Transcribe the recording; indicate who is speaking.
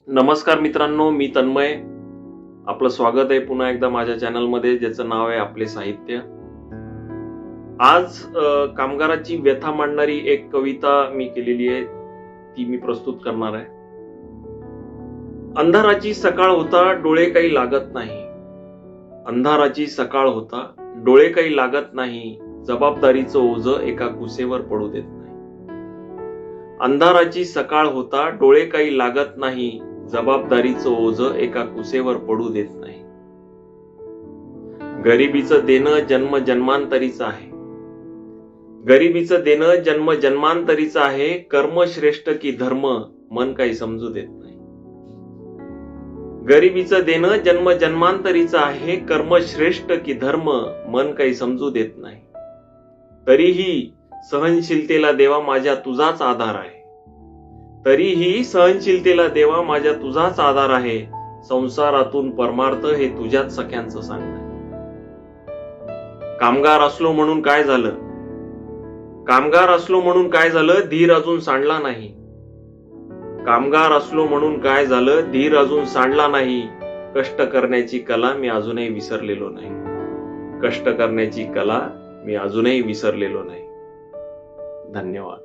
Speaker 1: नमस्कार मित्रांनो, मी तन्मय. आपलं स्वागत आहे पुन्हा एकदा माझ्या चॅनलमध्ये, ज्याचं नाव आहे आपले साहित्य. आज कामगाराची व्यथा मांडणारी एक कविता मी केलेली आहे, ती मी प्रस्तुत करणार आहे. अंधाराची सकाळ होता, डोळे काही लागत नाही. अंधाराची सकाळ होता, डोळे काही लागत नाही. जबाबदारीचं ओझं एका कुसेवर पडू देत नाही. अंधाराची सकाळ होता, डोळे काही लागत नाही. जबाबदारीचं ओझं एका कुसेवर पडू देत नाही. गरिबीचं देणं जन्म जन्मांतरीचं आहे. गरिबीचं देणं जन्म जन्मांतरीचं आहे. कर्म श्रेष्ठ की धर्म मन काही समजू देत नाही. गरिबीचं देणं जन्म जन्मांतरीचं आहे. कर्म श्रेष्ठ की धर्म मन काही समजू देत नाही. तरीही सहनशीलतेला देवा माझ्या तुझाच आधार आहे. तरीही सहनशीलतेला देवा माझ्या तुझाच आधार आहे. संसारातून परमार्थ हे तुझ्याच सख्यांचं सांगणं. कामगार असलो म्हणून काय झालं? कामगार असलो म्हणून काय झालं? धीर अजून सांडला नाही. कामगार असलो म्हणून काय झालं? धीर अजून सांडला नाही. कष्ट करण्याची कला मी अजूनही विसरलेलो नाही. कष्ट करण्याची कला मी अजूनही विसरलेलो नाही. धन्यवाद.